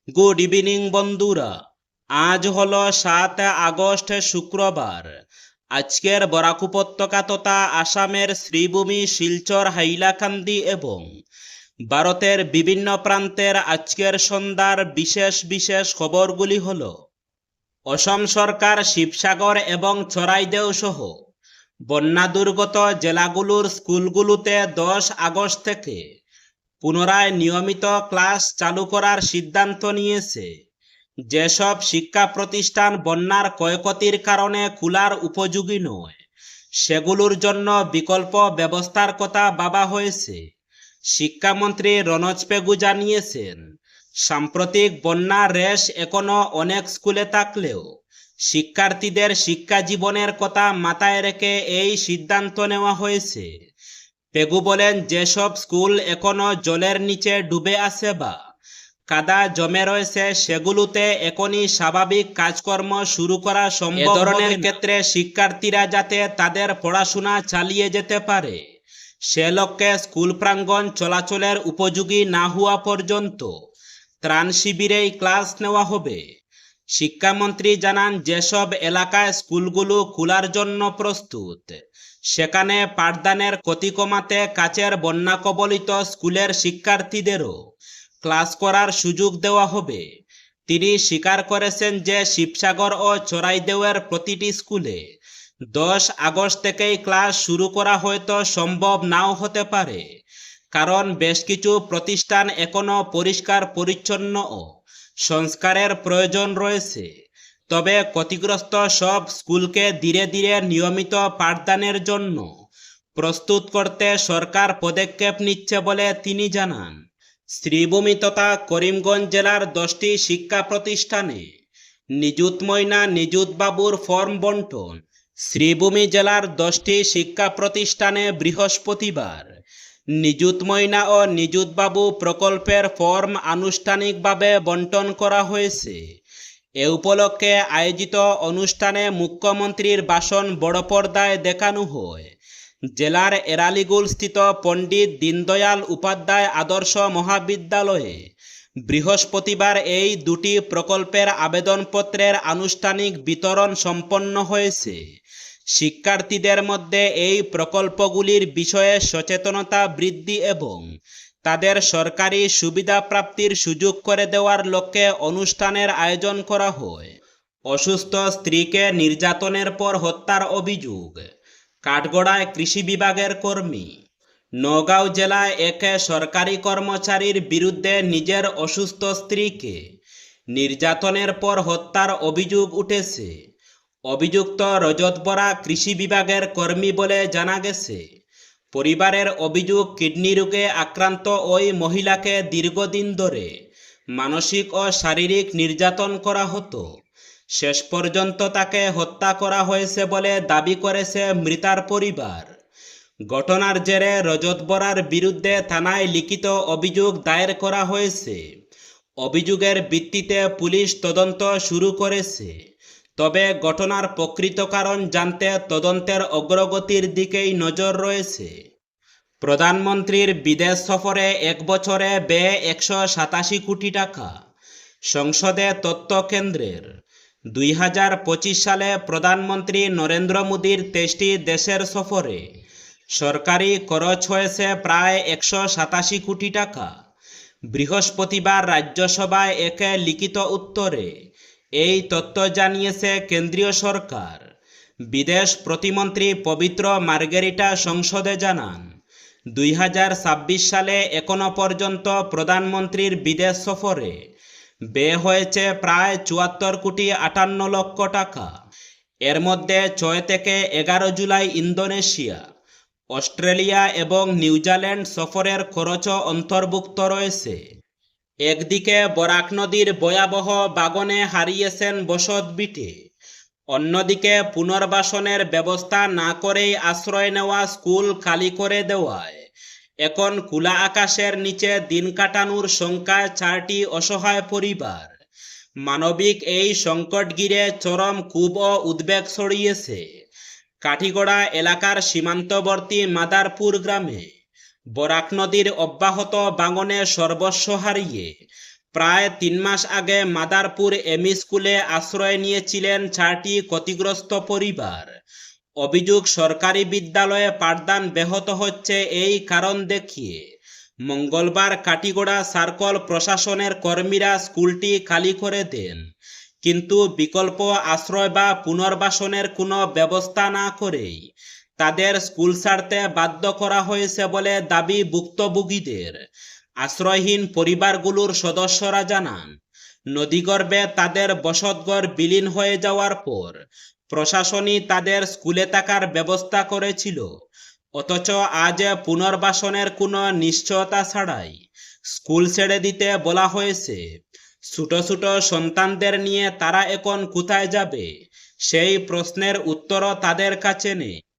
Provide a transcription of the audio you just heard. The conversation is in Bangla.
গুড ইভিনিং বন্ধুরা। আজ হলো 7 আগস্ট শুক্রবার। আজকের বরাক উপত্যকা তথা আসামের শ্রীভূমি, শিলচর, হাইলাকান্দি এবং ভারতের বিভিন্ন প্রান্তের আজকের সন্ধ্যার বিশেষ বিশেষ খবরগুলি হল: অসম সরকার শিবসাগর এবং চরাইদেউ সহ বন্যা দুর্গত জেলাগুলোর স্কুলগুলোতে 10 আগস্ট থেকে পুনরায় নিয়মিত ক্লাস চালু করার সিদ্ধান্ত নিয়েছে। যেসব শিক্ষা প্রতিষ্ঠান বন্যার ক্ষয়ক্ষতির কারণে খোলার উপযোগী নয়, সেগুলোর জন্য বিকল্প ব্যবস্থার কথা ভাবা হয়েছে। শিক্ষামন্ত্রী রনজ পেগু জানিয়েছেন, সাম্প্রতিক বন্যার রেশ এখনো অনেক স্কুলে থাকলেও শিক্ষার্থীদের শিক্ষা জীবনের কথা মাথায় রেখে এই সিদ্ধান্ত নেওয়া হয়েছে। পেগু বলেন, যেসব স্কুল এখনো জলের নিচে ডুবে আছে বা কাদা জমে রয়েছে, সেগুলোতে এখনই স্বাভাবিক কাজকর্ম শুরু করা সম্ভব। এ ধরনের ক্ষেত্রে শিক্ষার্থীরা যাতে তাদের পড়াশোনা চালিয়ে যেতে পারে, সে লক্ষ্যে স্কুল প্রাঙ্গণ চলাচলের উপযোগী না হওয়া পর্যন্ত ত্রাণ শিবিরেই ক্লাস নেওয়া হবে। শিক্ষামন্ত্রী জানান, যেসব এলাকায় স্কুলগুলো খোলার জন্য প্রস্তুত, সেখানে পাঠদানের ক্ষতি কমাতে কাছের বন্যা কবলিত স্কুলের শিক্ষার্থীদেরও ক্লাস করার সুযোগ দেওয়া হবে। তিনি স্বীকার করেছেন যে শিবসাগর ও চরাইদেউয়ের প্রতিটি স্কুলে 10 আগস্ট থেকেই ক্লাস শুরু করা হয়তো সম্ভব নাও হতে পারে, কারণ বেশ কিছু প্রতিষ্ঠান এখনো পরিষ্কার পরিচ্ছন্ন ও সংস্কারের প্রয়োজন রয়েছে। তবে ক্ষতিগ্রস্ত সব স্কুলকে ধীরে ধীরে নিয়মিত পাঠদানের জন্য প্রস্তুত করতে সরকার পদক্ষেপ নিচ্ছে বলে তিনি জানান। শ্রীভূমি তথা করিমগঞ্জ জেলার 10টি শিক্ষা প্রতিষ্ঠানে নিযুত ময়না নিযুত বাবুর ফর্ম বন্টন। শ্রীভূমি জেলার 10টি শিক্ষা প্রতিষ্ঠানে বৃহস্পতিবার নিযুত ময়না ও নিযুত বাবু প্রকল্পের ফর্ম আনুষ্ঠানিকভাবে বন্টন করা হয়েছে। এ উপলক্ষে আয়োজিত অনুষ্ঠানে মুখ্যমন্ত্রীর ভাষণ বড় পর্দায় দেখানো হয়। জেলার এরালিগুল স্থিত পণ্ডিত দীনদয়াল উপাধ্যায় আদর্শ মহাবিদ্যালয়ে বৃহস্পতিবার এই দুটি প্রকল্পের আবেদনপত্রের আনুষ্ঠানিক বিতরণ সম্পন্ন হয়েছে। শিক্ষার্থীদের মধ্যে এই প্রকল্পগুলির বিষয়ে সচেতনতা বৃদ্ধি এবং তাদের সরকারি সুবিধা প্রাপ্তির সুযোগ করে দেওয়ার লক্ষ্যে অনুষ্ঠানের আয়োজন করা হয়। অসুস্থ স্ত্রীকে নির্যাতনের পর হত্যার অভিযোগ, কাঠগড়ায় কৃষি বিভাগের কর্মী। নওগাঁ জেলায় এক সরকারি কর্মচারীর বিরুদ্ধে নিজের অসুস্থ স্ত্রীকে নির্যাতনের পর হত্যার অভিযোগ উঠেছে। অভিযুক্ত রজত বরা কৃষি বিভাগের কর্মী বলে জানা গেছে। পরিবারের অভিযোগ, কিডনি রোগে আক্রান্ত ওই মহিলাকে দীর্ঘদিন ধরে মানসিক ও শারীরিক নির্যাতন করা হতো। শেষ পর্যন্ত তাকে হত্যা করা হয়েছে বলে দাবি করেছে মৃতার পরিবার। ঘটনার জেরে রজত বরার বিরুদ্ধে থানায় লিখিত অভিযোগ দায়ের করা হয়েছে। অভিযোগের ভিত্তিতে পুলিশ তদন্ত শুরু করেছে। তবে ঘটনার প্রকৃত কারণ জানতে তদন্তের অগ্রগতির দিকেই নজর রয়েছে। প্রধানমন্ত্রীর বিদেশ সফরে 1 বছরে ব্যয় 187 কোটি টাকা। সংসদে তথ্য কেন্দ্রের 2025 সালে প্রধানমন্ত্রী নরেন্দ্র মোদীর 23টি দেশের সফরে সরকারি খরচ হয়েছে প্রায় 187 কোটি টাকা। বৃহস্পতিবার রাজ্যসভায় এক লিখিত উত্তরে এই তথ্য জানিয়েছে কেন্দ্রীয় সরকার। বিদেশ প্রতিমন্ত্রী পবিত্র মার্গেরিটা সংসদে জানান, 2026 সালে এখনো পর্যন্ত প্রধানমন্ত্রীর বিদেশ সফরে ব্যয় হয়েছে প্রায় 74 কোটি 58 লক্ষ টাকা। এর মধ্যে 6 থেকে 11 জুলাই ইন্দোনেশিয়া, অস্ট্রেলিয়া এবং নিউজিল্যান্ড সফরের খরচও অন্তর্ভুক্ত রয়েছে। একদিকে বরাক নদীর ভয়াবহ বাগনে হারিয়েছেন বসতভিটে, অন্যদিকে পুনর্বাসনের ব্যবস্থা না করেই আশ্রয় নেওয়া স্কুল খালি করে দেওয়ায় এখন খোলা আকাশের নিচে দিন কাটানোর সংখ্যায় 4টি অসহায় পরিবার। মানবিক এই সংকট ঘিরে চরম ক্ষোভ ও উদ্বেগ ছড়িয়েছে কাঠিগড়া এলাকার সীমান্তবর্তী মাদারপুর গ্রামে। বরাক নদীর অব্যাহত ভাঙনে সর্বস্ব হারিয়ে প্রায় 3 মাস আগে মাদারপুর এমই স্কুলে আশ্রয় নিয়েছিলেন 4টি ক্ষতিগ্রস্ত পরিবার। অভিযোগ, সরকারি বিদ্যালয়ে পাঠদান ব্যাহত হচ্ছে এই কারণ দেখিয়ে মঙ্গলবার কাটিগড়া সার্কল প্রশাসনের কর্মীরা স্কুলটি খালি করে দেন, কিন্তু বিকল্প আশ্রয় বা পুনর্বাসনের কোনো ব্যবস্থা না করেই তাদের স্কুল ছাড়তে বাধ্য করা হয়েছে বলে দাবি ভুক্তভোগীদের। আশ্রয়হীন পরিবারগুলোর সদস্যরা জানান, নদীগর্ভে তাদের বসতঘর বিলীন হয়ে যাওয়ার পর প্রশাসনই তাদের স্কুলে থাকার ব্যবস্থা করেছিল, অথচ আজ পুনর্বাসনের কোনো নিশ্চয়তা ছাড়াই স্কুল ছেড়ে দিতে বলা হয়েছে। ছোট ছোট সন্তানদের নিয়ে তারা এখন কোথায় যাবে সেই প্রশ্নের উত্তরও তাদের কাছে নেই।